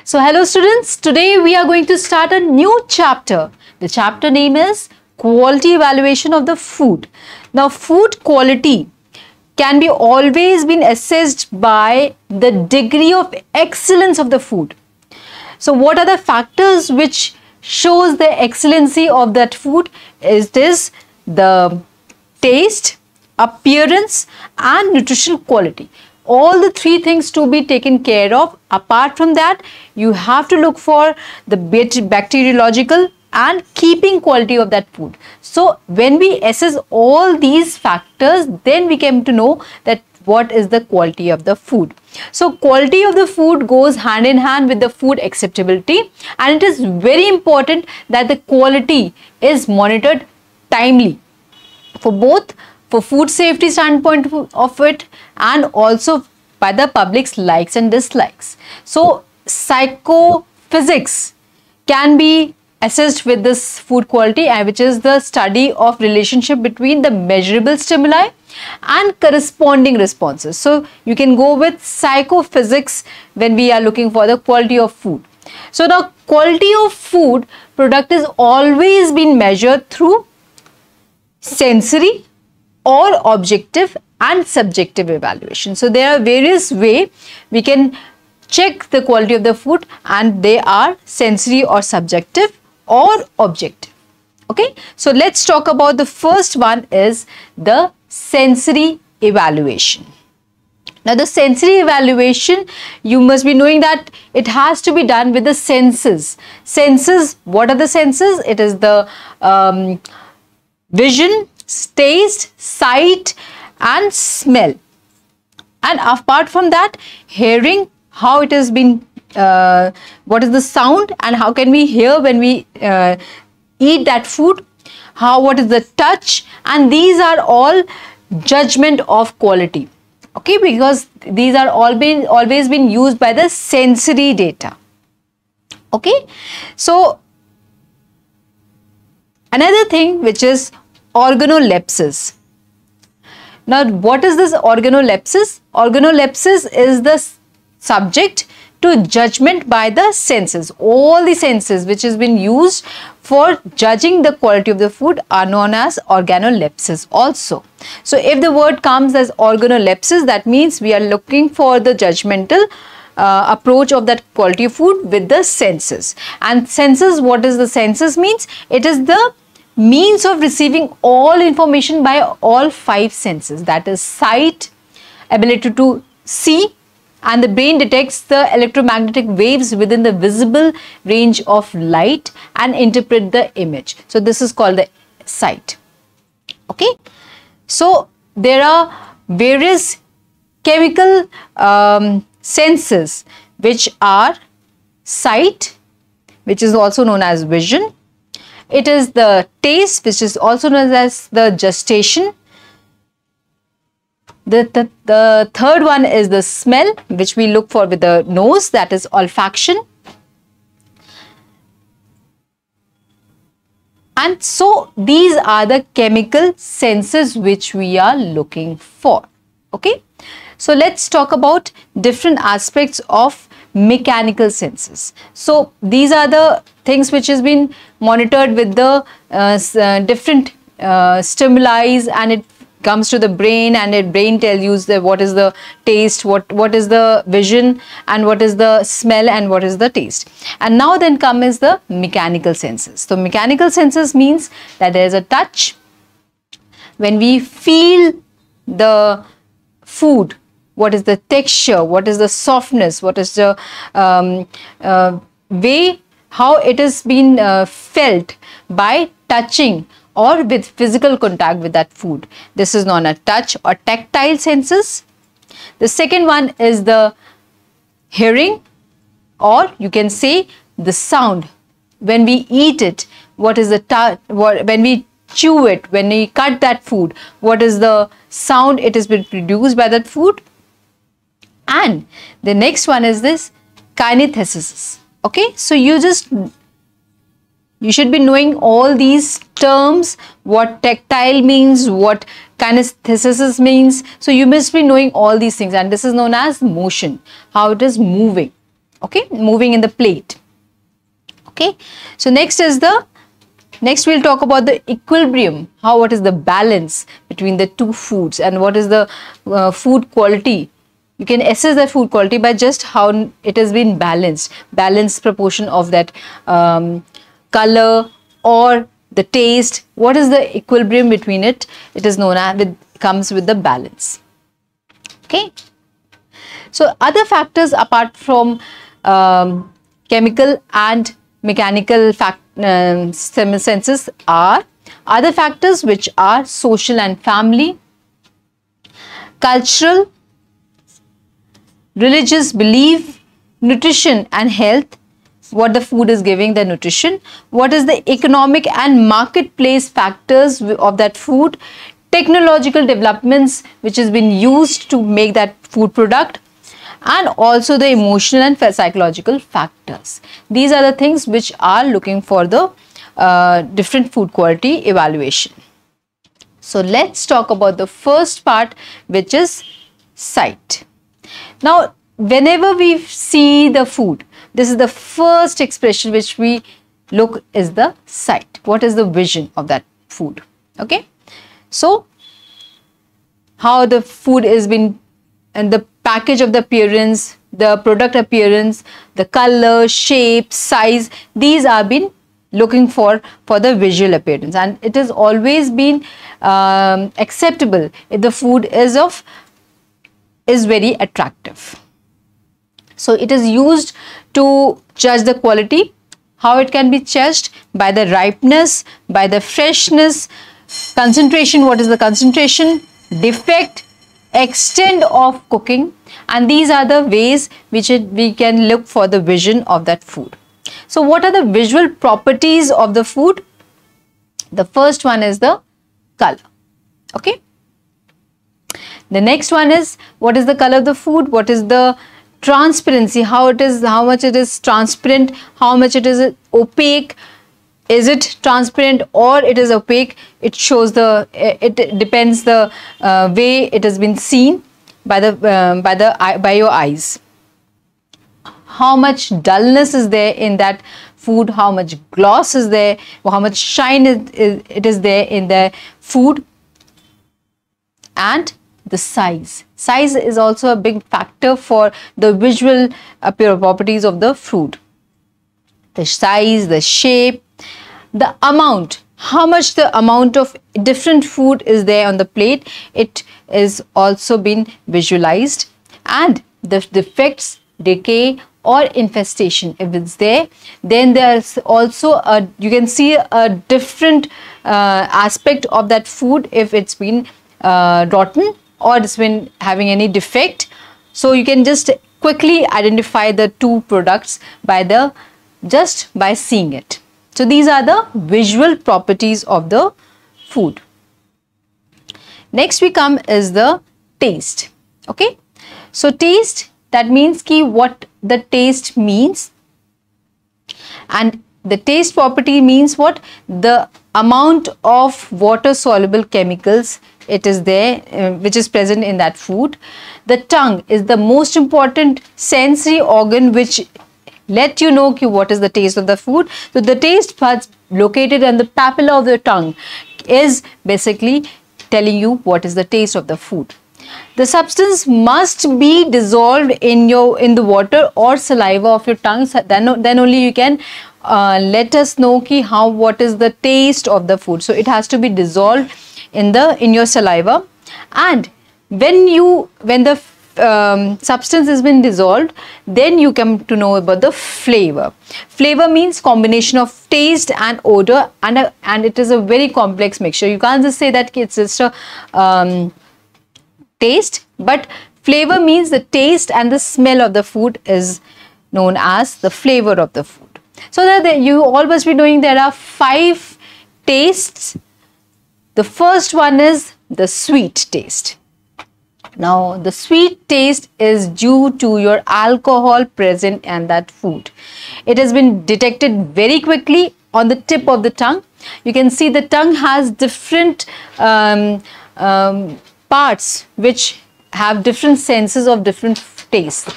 So hello students, today we are going to start a new chapter. The chapter name is Quality Evaluation of the Food. Now food quality can be always been assessed by the degree of excellence of the food. So what are the factors which shows the excellency of that food? Is this the taste, appearance and nutritional quality. All the three things to be taken care of. Apart from that, you have to look for the bacteriological and keeping quality of that food. So when we assess all these factors, then we came to know that what is the quality of the food. So quality of the food goes hand in hand with the food acceptability, and it is very important that the quality is monitored timely for both for food safety standpoint of it and also by the public's likes and dislikes. So psychophysics can be assessed with this food quality, which is the study of relationship between the measurable stimuli and corresponding responses. So you can go with psychophysics when we are looking for the quality of food. So the quality of food product is always been measured through sensory or objective and subjective evaluation. So there are various ways we can check the quality of the food, and they are sensory or subjective or objective. Okay, so let's talk about the first one is the sensory evaluation. Now the sensory evaluation, you must be knowing that it has to be done with the senses. Senses, what are the senses? It is the vision, taste, sight and smell, and apart from that, hearing, how it has been, what is the sound and how can we hear when we eat that food, what is the touch, and these are all judgment of quality. Okay, because these are always been used by the sensory data. Okay, so another thing which is organolepsis. Now what is this organolepsis? Organolepsis is the subject to judgment by the senses. All the senses which has been used for judging the quality of the food are known as organolepsis also. So if the word comes as organolepsis, that means we are looking for the judgmental approach of that quality of food with the senses. And senses, what is the senses means? It is the means of receiving all information by all five senses, that is sight, ability to see, and the brain detects the electromagnetic waves within the visible range of light and interpret the image. So this is called the sight. Okay, so there are various chemical senses which are sight, which is also known as vision. It is the taste, which is also known as the gustation. The third one is the smell, which we look for with the nose, that is olfaction. And so these are the chemical senses which we are looking for. Okay, so let's talk about different aspects of mechanical senses. So these are the things which has been monitored with the different stimuli, and it comes to the brain, and the brain tells you what is the taste, what is the vision, and what is the smell, and what is the taste. And now then comes the mechanical senses. So mechanical senses means that there is a touch. When we feel the food, what is the texture, what is the softness, what is the way how it has been felt by touching or with physical contact with that food. This is known as touch or tactile senses. The second one is the hearing, or you can say the sound. When we eat it, what is the touch, when we chew it, when we cut that food, what is the sound it has been produced by that food. And the next one is this kinesthesis. Okay, so you should be knowing all these terms, what tactile means, what kinesthesis means. So you must be knowing all these things, and this is known as motion, how it is moving. Okay, moving in the plate. Okay, so next we'll talk about the equilibrium, what is the balance between the two foods, and what is the food quality. You can assess the food quality by just how it has been balanced proportion of that color or the taste. What is the equilibrium between it? It is known as, comes with the balance. Okay. So other factors apart from chemical and mechanical senses are other factors which are social and family, cultural, religious belief, nutrition and health, what the food is giving the nutrition, what is the economic and marketplace factors of that food, technological developments which has been used to make that food product, and also the emotional and psychological factors. These are the things which are looking for the different food quality evaluation. So let's talk about the first part, which is sight. Now, whenever we see the food, this is the first expression which we look is the sight. What is the vision of that food? Okay. So, how the food is been, and the package of the appearance, the product appearance, the color, shape, size, these are been looking for the visual appearance, and it has always been acceptable if the food is very attractive. So it is used to judge the quality. How it can be judged? By the ripeness, by the freshness, concentration, what is the concentration, defect, extent of cooking, and these are the ways which we can look for the vision of that food. So what are the visual properties of the food? The first one is the color. Okay. The next one is, what is the color of the food? What is the transparency? How much it is transparent, how much it is opaque. Is it transparent or it is opaque? It shows it depends the way it has been seen by your eyes. How much dullness is there in that food? How much gloss is there? How much shine it is there in the food? And the size. Size is also a big factor for the visual properties of the food. The size, the shape, the amount, how much the amount of different food is there on the plate, it is also been visualized. And the defects, decay or infestation, if it's there, then there's also you can see a different aspect of that food if it's been rotten or it's been having any defect. So you can just quickly identify the two products just by seeing it. So these are the visual properties of the food. Next we come is the taste. Okay. So taste, that means what the taste means, and the taste property means what? The amount of water soluble chemicals it is there which is present in that food. The tongue is the most important sensory organ which let you know what is the taste of the food. So the taste buds located on the papilla of the tongue is basically telling you what is the taste of the food. The substance must be dissolved in the water or saliva of your tongue. Then only you can let us know what is the taste of the food. So it has to be dissolved in your saliva, and when the substance has been dissolved, then you come to know about the flavor. Flavor means combination of taste and odor, and it is a very complex mixture. You can't just say that it's just a taste, but flavor means the taste and the smell of the food is known as the flavor of the food. So that you all must be knowing there are 5 tastes. The first one is the sweet taste. Now, the sweet taste is due to your alcohol present in that food. It has been detected very quickly on the tip of the tongue. You can see the tongue has different parts which have different senses of different tastes.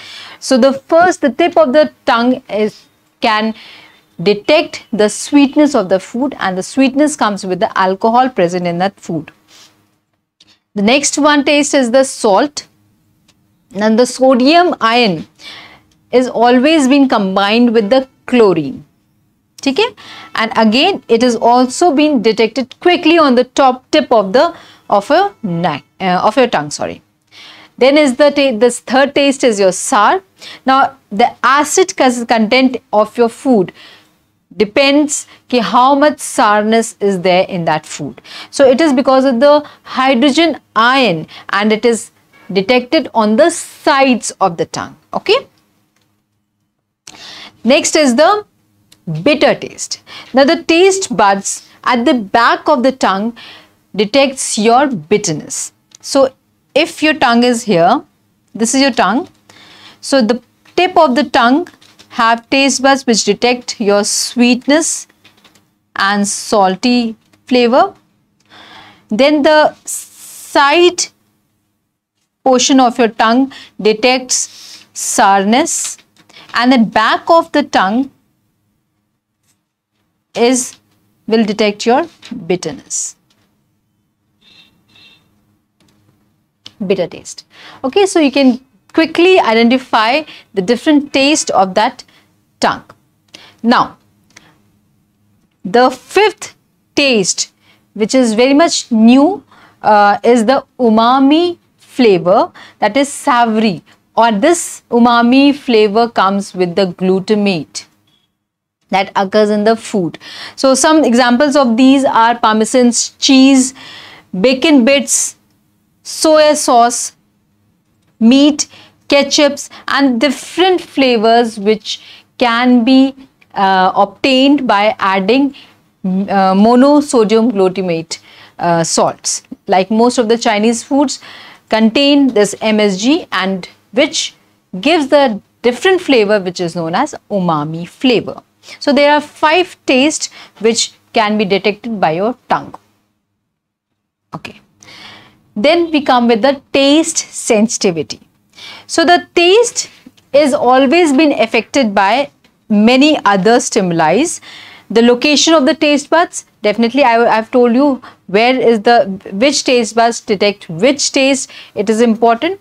So the tip of the tongue can detect the sweetness of the food, and the sweetness comes with the alcohol present in that food. The next one taste is the salt. And the sodium ion is always been combined with the chlorine. Okay? And again, it is also been detected quickly on the top tip of your tongue. Sorry. Then is this third taste is your sour. Now, the acid content of your food depends how much sourness is there in that food. So it is because of the hydrogen ion, and it is detected on the sides of the tongue. Okay. Next is the bitter taste. Now the taste buds at the back of the tongue detects your bitterness. So if your tongue is here, this is your tongue. So the tip of the tongue have taste buds which detect your sweetness and salty flavor. Then the side portion of your tongue detects sourness, and the back of the tongue will detect your bitterness. Bitter taste. Okay, so you can quickly identify the different taste of that tongue. Now, the fifth taste, which is very much new, is the umami flavor, that is savory, or this umami flavor comes with the glutamate that occurs in the food. So some examples of these are parmesan cheese, bacon bits, soy sauce, meat, ketchups, and different flavors which can be obtained by adding monosodium glutamate salts. Like most of the Chinese foods contain this MSG, and which gives the different flavor which is known as umami flavor. So there are 5 tastes which can be detected by your tongue. Okay. Then we come with the taste sensitivity. So the taste is always been affected by many other stimuli. The location of the taste buds, definitely I've told you which taste buds detect which taste. It is important.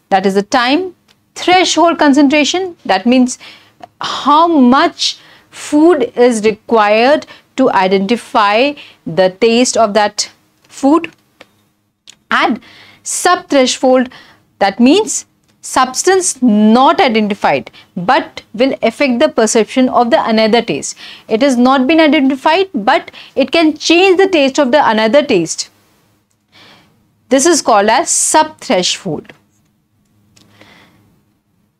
That is the time. Threshold concentration, that means how much food is required to identify the taste of that food. And subthreshold, that means substance not identified but will affect the perception of the another taste. It has not been identified but it can change the taste of the another taste. This is called as subthreshold.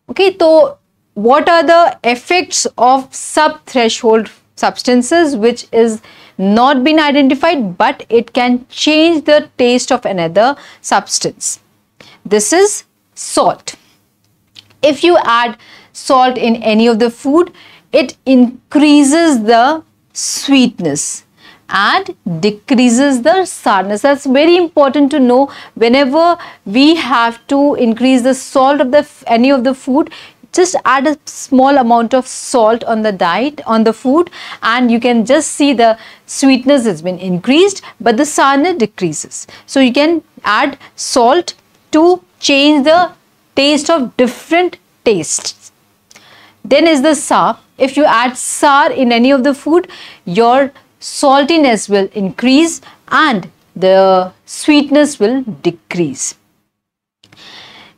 Okay, so what are the effects of subthreshold substances which is not been identified but it can change the taste of another substance? This is salt. If you add salt in any of the food, it increases the sweetness and decreases the sourness. That's very important to know. Whenever we have to increase the salt of any of the food, just add a small amount of salt on the food, and you can just see the sweetness has been increased but the sourness decreases. So you can add salt to change the taste of different tastes. Then is the sour. If you add sour in any of the food, your saltiness will increase and the sweetness will decrease.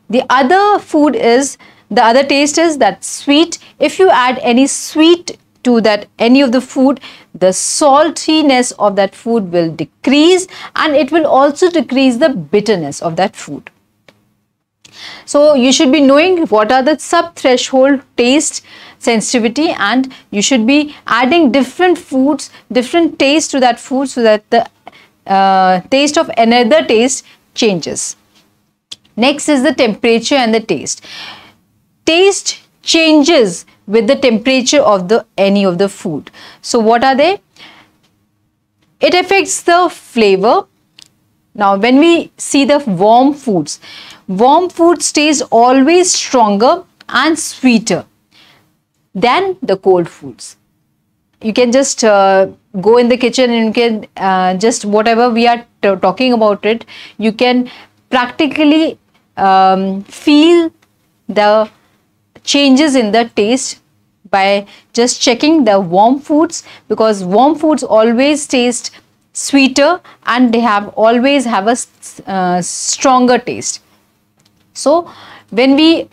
The other taste is that sweet. If you add any sweet to any of the food, the saltiness of that food will decrease and it will also decrease the bitterness of that food. So you should be knowing what are the sub-threshold taste sensitivity, and you should be adding different foods, different taste to that food so that the taste of another taste changes. Next is the temperature and the taste. Taste changes with the temperature of any of the food. So what are they? It affects the flavor. Now when we see the warm food taste always stronger and sweeter than the cold foods. You can just go in the kitchen and you can just whatever we are talking about it, you can practically feel the changes in the taste by just checking the warm foods, because warm foods always taste sweeter and they always have a stronger taste. So when we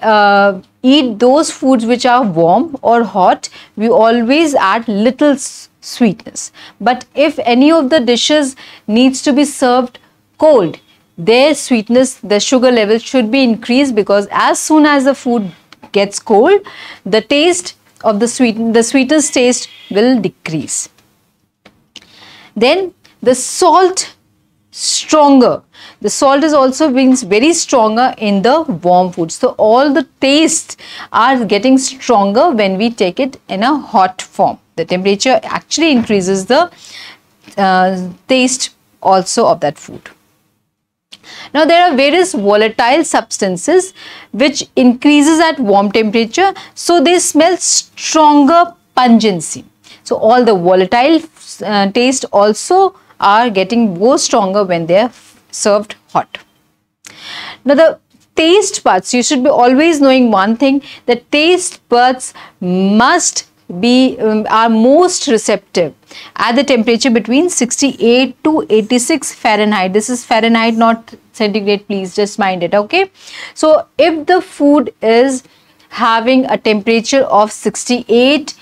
eat those foods which are warm or hot, we always add little sweetness. But if any of the dishes needs to be served cold, their sweetness, the sugar level should be increased, because as soon as the food gets cold, the taste of the sweetest taste will decrease. Then the salt stronger. The salt is also being very stronger in the warm food. So all the tastes are getting stronger when we take it in a hot form. The temperature actually increases the taste also of that food. Now there are various volatile substances which increases at warm temperature, so they smell stronger pungency. So all the volatile taste also are getting more stronger when they are served hot. Now the taste buds, you should be always knowing one thing, that taste buds must be are most receptive at the temperature between 68 to 86 Fahrenheit. This is Fahrenheit, not centigrade, please just mind it, okay? So if the food is having a temperature of 68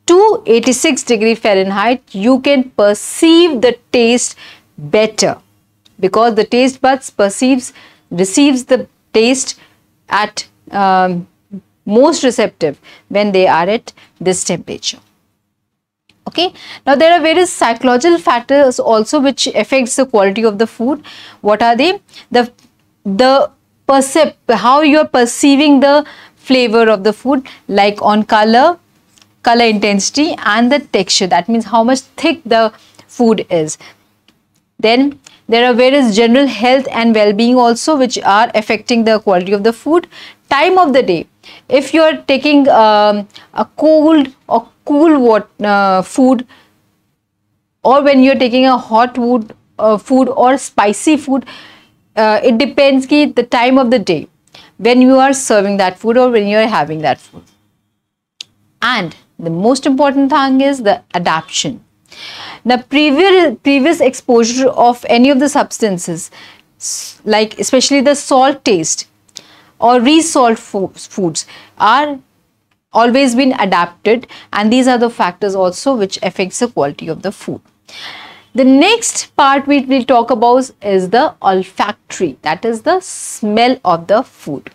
to 86 degree Fahrenheit, you can perceive the taste better, because the taste buds receives the taste at most receptive when they are at this temperature. Okay, now there are various psychological factors also which affects the quality of the food. What are they? How you are perceiving the flavor of the food, like on color intensity and the texture. That means how much thick the food is. Then there are various general health and well-being also which are affecting the quality of the food. Time of the day. If you are taking a cold or cool food, or when you are taking a hot food or spicy food, it depends the time of the day when you are serving that food or when you are having that food. And the most important thing is the adaptation. The previous exposure of any of the substances, like especially the salt taste or resalt foods, are always been adapted, and these are the factors also which affects the quality of the food. The next part we will talk about is the olfactory, that is the smell of the food.